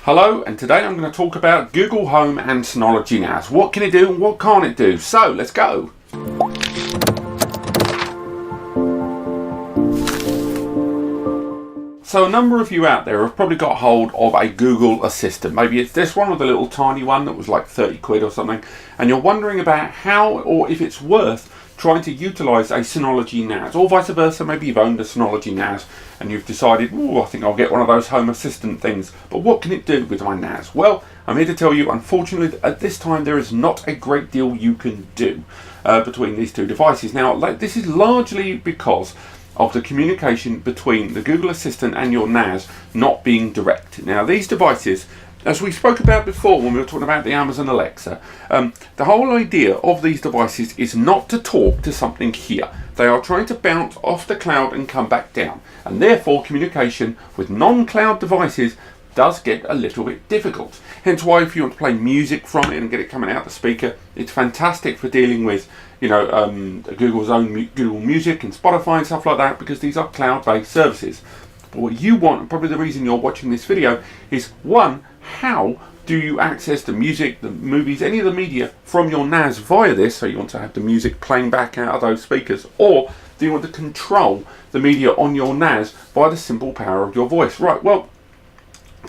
Hello, and today I'm going to talk about Google Home and Synology NAS. What can it do and what can't it do? So let's go. So a number of you out there have probably got hold of a Google Assistant. Maybe it's this one or the little tiny one that was like 30 quid or something, and you're wondering about how or if it's worth trying to utilize a Synology NAS, or vice versa. Maybe you've owned a Synology NAS and you've decided, oh, I think I'll get one of those Home Assistant things, but what can it do with my NAS? Well, I'm here to tell you, unfortunately, at this time there is not a great deal you can do between these two devices. Now, this is largely because of the communication between the Google Assistant and your NAS not being direct. Now, these devices, as we spoke about before when we were talking about the Amazon Alexa, the whole idea of these devices is not to talk to something here. They are trying to bounce off the cloud and come back down. And therefore, communication with non-cloud devices does get a little bit difficult. Hence why if you want to play music from it and get it coming out the speaker, it's fantastic for dealing with, Google's own Google Music and Spotify and stuff like that, because these are cloud-based services. But what you want, and probably the reason you're watching this video, is one, how do you access the music, the movies, any of the media from your NAS via this? So you want to have the music playing back out of those speakers, or do you want to control the media on your NAS by the simple power of your voice? Right, well,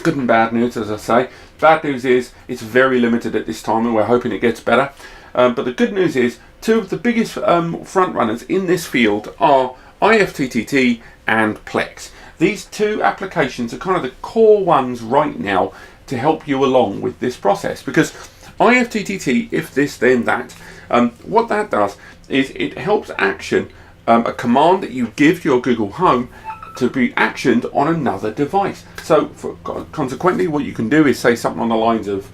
good and bad news, as I say. Bad news is it's very limited at this time, and we're hoping it gets better. But the good news is two of the biggest front runners in this field are IFTTT and Plex. These two applications are kind of the core ones right now to help you along with this process, because IFTTT, if this then that, what that does is it helps action a command that you give your Google Home to be actioned on another device. So consequently, what you can do is say something on the lines of,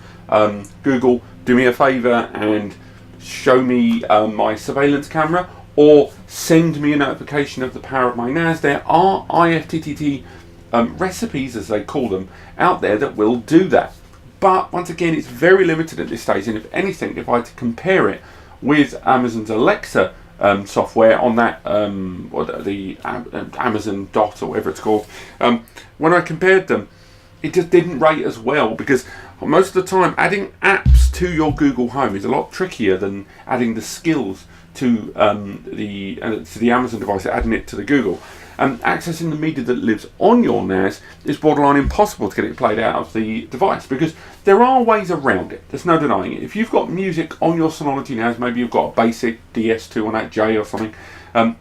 Google, do me a favor and show me my surveillance camera, or send me a notification of the power of my NAS. There are IFTTT recipes, as they call them, out there that will do that. But once again, it's very limited at this stage, and if anything, if I had to compare it with Amazon's Alexa software on that, the Amazon Dot or whatever it's called, when I compared them, it just didn't rate as well, because most of the time adding apps to your Google Home is a lot trickier than adding the skills to the Amazon device, adding it to the Google. Accessing the media that lives on your NAS is borderline impossible to get it played out of the device, because there are ways around it. There's no denying it. If you've got music on your Synology NAS, maybe you've got a basic DS218J or something, and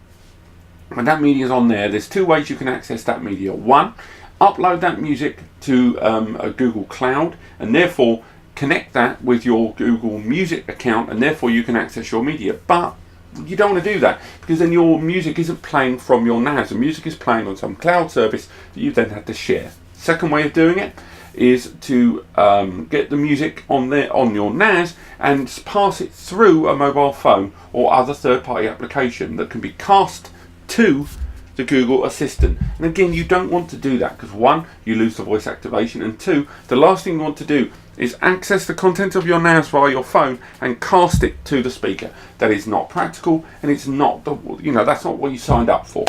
that media is on there, there's two ways you can access that media. One, upload that music to a Google Cloud, and therefore connect that with your Google Music account, and therefore you can access your media. But you don't want to do that, because then your music isn't playing from your NAS. The music is playing on some cloud service that you then have to share. Second way of doing it is to get the music on your NAS and pass it through a mobile phone or other third-party application that can be cast to the Google Assistant. And again, you don't want to do that, because one, you lose the voice activation, and two, the last thing you want to do is access the content of your NAS via your phone and cast it to the speaker. That is not practical, and it's not that's not what you signed up for.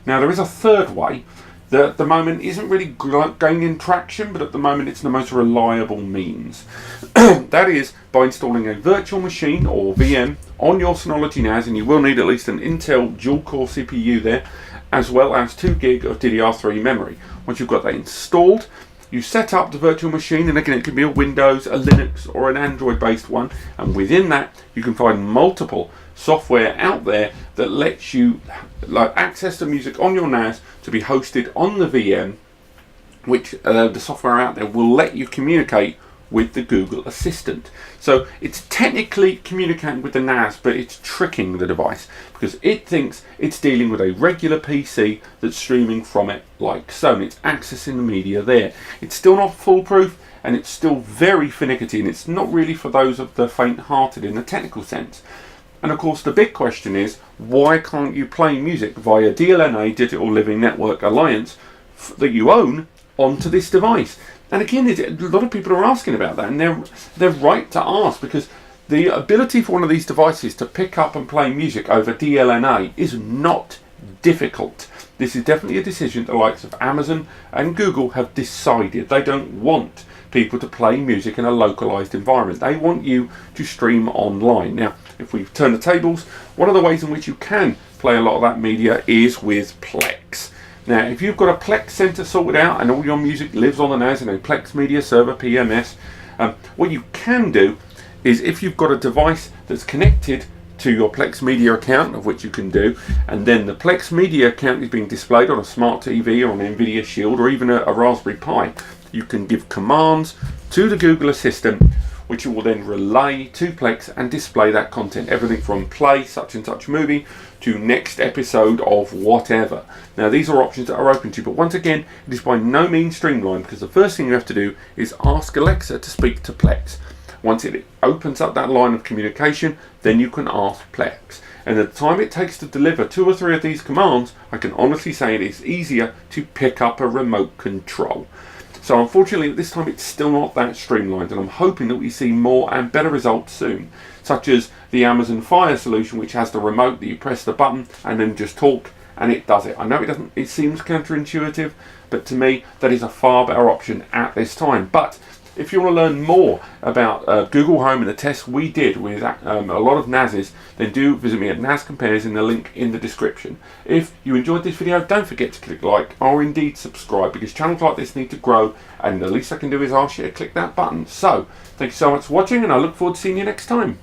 Now, there is a third way that at the moment isn't really gaining traction, but at the moment it's the most reliable means. That is by installing a virtual machine or VM on your Synology NAS, and you will need at least an Intel dual-core CPU there, as well as 2 gig of DDR3 memory. Once you've got that installed, you set up the virtual machine, and again, it can be a Windows, a Linux, or an Android-based one, and within that, you can find multiple software out there that lets you access the music on your NAS to be hosted on the VM, which the software out there will let you communicate with the Google Assistant. So it's technically communicating with the NAS, but it's tricking the device, because it thinks it's dealing with a regular PC that's streaming from it like so, and it's accessing the media there. It's still not foolproof, and it's still very finicky, and it's not really for those of the faint-hearted in the technical sense. And of course, the big question is, why can't you play music via DLNA, Digital Living Network Alliance, that you own, onto this device? And again, a lot of people are asking about that, and they're right to ask, because the ability for one of these devices to pick up and play music over DLNA is not difficult. This is definitely a decision the likes of Amazon and Google have decided. They don't want people to play music in a localized environment. They want you to stream online. Now, if we turn the tables, one of the ways in which you can play a lot of that media is with Plex. Now, if you've got a Plex center sorted out and all your music lives on the NAS in a Plex media server, PMS, what you can do is, if you've got a device that's connected to your Plex Media account, of which you can do, and then the Plex Media account is being displayed on a smart TV or an NVIDIA Shield or even a Raspberry Pi, you can give commands to the Google Assistant, which will then relay to Plex and display that content, everything from play such and such movie to next episode of whatever. Now, these are options that are open to you, but once again, it is by no means streamlined, because the first thing you have to do is ask Alexa to speak to Plex. Once it opens up that line of communication, then you can ask Plex. And the time it takes to deliver 2 or 3 of these commands, I can honestly say it is easier to pick up a remote control. So unfortunately, at this time, it's still not that streamlined, and I'm hoping that we see more and better results soon, such as the Amazon Fire solution, which has the remote that you press the button and then just talk, and it does it. I know it seems counterintuitive, but to me, that is a far better option at this time. But if you want to learn more about Google Home and the tests we did with a lot of NASes, then do visit me at NAS Compares in the link in the description. If you enjoyed this video, don't forget to click like or indeed subscribe, because channels like this need to grow, and the least I can do is ask you to click that button. So, thank you so much for watching, and I look forward to seeing you next time.